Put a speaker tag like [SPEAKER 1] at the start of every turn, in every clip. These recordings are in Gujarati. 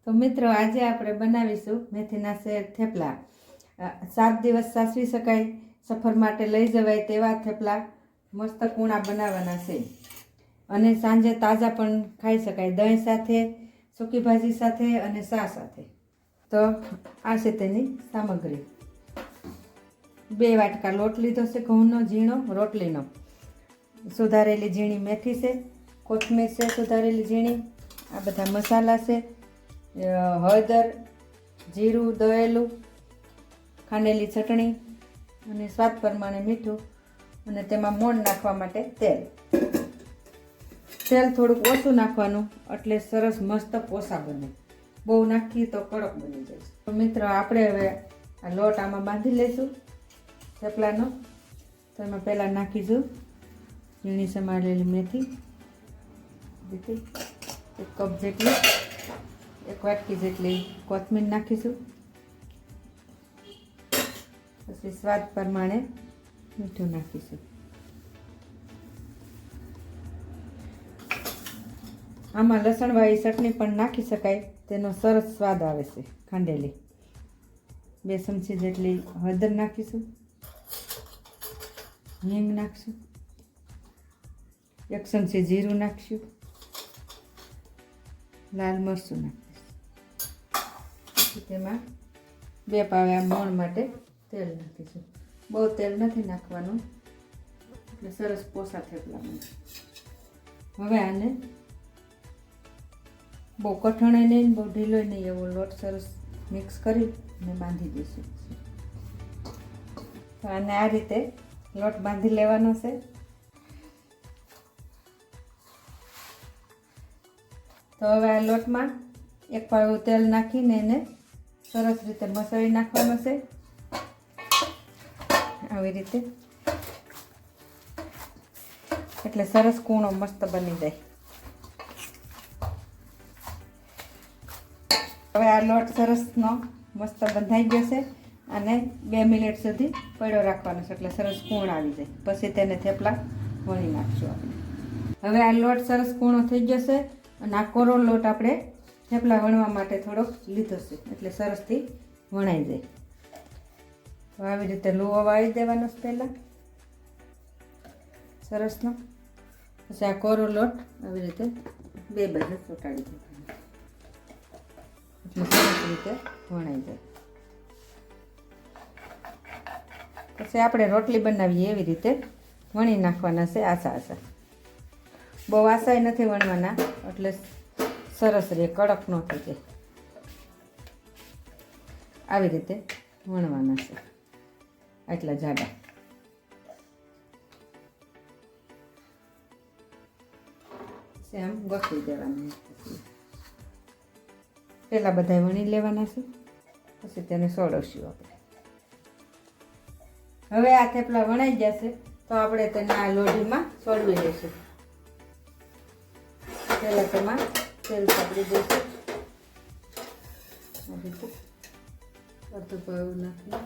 [SPEAKER 1] તો મિત્રો આજે આપણે બનાવીશું મેથીના થેપલા। 7 દિવસ સાચવી શકાય, સફર માટે લઈ જવાય તેવા થેપલા મસ્ત કૂણા બનાવવાના છે અને સાંજે તાજા પણ ખાઈ શકાય, દહીં સાથે, સૂકી ભાજી સાથે અને ચા સાથે। તો આ છે તેની સામગ્રી। 2 વાટકા લોટ લીધો છે ઘઉંનો ઝીણો, રોટલીનો, સુધારેલી ઝીણી મેથી છે, કોથમીર છે સુધારેલી ઝીણી, આ બધા મસાલા છે, હળદર, જીરું દળેલું, ખાંડેલી ચટણી અને સ્વાદ પ્રમાણે મીઠું અને તેમાં મોણ નાખવા માટે તેલ। તેલ થોડુંક ઓછું નાખવાનું એટલે સરસ મસ્ત પોસા બને, બહુ નાખીએ તો કડક બની જાય। તો મિત્રો આપણે હવે આ લોટ આમાં બાંધી લઈશું થેપલાનો। તો એમાં પહેલાં નાખીશું ઝીણી સમારેલી મેથી, 1 કપ જેટલી, 1 વાટકી જેટલી કોથમીર નાખીશું, પછી સ્વાદ પ્રમાણે મીઠું નાખીશું। આમાં લસણવાળી ચટણી પણ નાખી શકાય, તેનો સરસ સ્વાદ આવે છે ખાંડેલી। 2 ચમચી જેટલી હળદર નાખીશું, હિંગ નાખશું, 1 ચમચી જીરું નાખશું, લાલ મરચું નાખીશું, તેમાં 2 પાવ્યા મોણ માટે તેલ નાખીશું। બહુ તેલ નથી નાખવાનું એટલે સરસ પોસા થેપલા બને। હવે આને બહુ કઠણે નહીં, બહુ ઢીલો નહીં, એવો લોટ સરસ મિક્સ કરી અને બાંધી દઈશું। તો આને આ રીતે લોટ બાંધી લેવાનો છે। તો હવે આ લોટમાં 1 પાવું તેલ નાખીને એને સરસ રીતે મસળી નાખવાનો છે, આવી રીતે, એટલે સરસ કૂણો મસ્ત બની જાય। હવે આ લોટ સરસનો મસ્ત બંધાઈ ગયો છે અને 2 મિનિટ સુધી પડ્યો રાખવાનો છે એટલે સરસ કૂણ આવી જાય, પછી તેને થેપલા વણી નાખશું આપણે। હવે આ લોટ સરસ કૂણો થઈ ગયો છે અને આ કોરો લોટ આપણે થેપલા વણવા માટે થોડોક લીધો છે એટલે સરસથી વણાઈ જાય। તો આવી રીતે લુવો વાળી દેવાનો છે પહેલાં સરસનો, પછી આ કોરો લોટ આવી રીતે 2 બાજુ ચોંટાડી દેવાનો એટલે સરસ રીતે વણાઈ જાય। પછી આપણે રોટલી બનાવીએ એવી રીતે વણી નાખવાના છે, આસા। બહુ આસાય નથી વણવાના એટલે સરસ રે, કડક ન થઈ જાય, આવી રીતે વણવાના છે, આટલા જાડા। આમ ગોઠવી દેવાના, પહેલાં બધા વણી લેવાના છે, પછી તેને સોળવશું આપણે। હવે આ થેપલા વણાઈ જશે તો આપણે તેને આ લોઢીમાં સોળવી લઈશું। પહેલાં તેમાં તેલ સાપડી દઈશું, અડધું પાવું નાખી,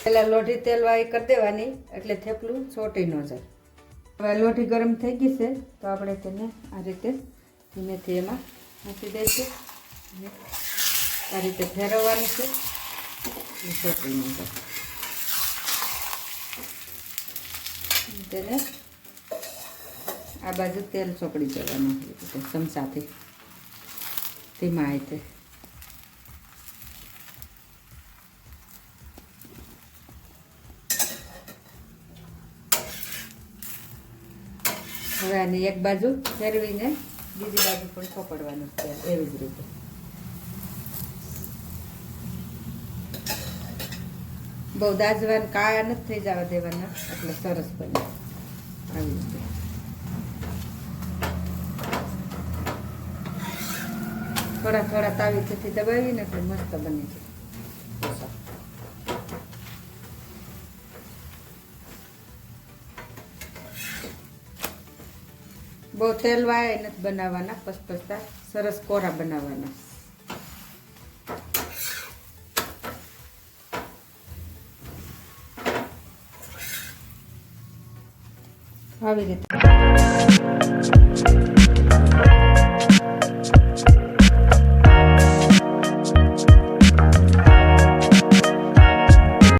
[SPEAKER 1] પહેલાં લોઢી તેલવાળી કરી દેવાની એટલે થેપલું ચોંટી ન જાય। હવે લોઢી ગરમ થઈ ગઈ છે તો આપણે તેને આ રીતે ધીમેથી એમાં મૂકી દઈશું અને આ રીતે ફેરવવાનું છે, ચોંટી ન જાય। તેને આ બાજુ તેલ ચોપડી જવાનું ચમચાથી ધીમા હાથે। હવે આની એક બાજુ ફેરવીને બીજી બાજુ પણ ચોપડવાનું છે એવી જ રીતે। બહુ દાજવાન કાળા નથી થઈ જવા દેવાના એટલે સરસ બને આવી રીતે। થોડા થોડા તાવીથી દબાવીને એટલે મસ્ત બની જાય। બહુ તેલ વાળા નથી બનાવવાના, પસપસતા સરસ કોરા બનાવવાના। આવી રીતે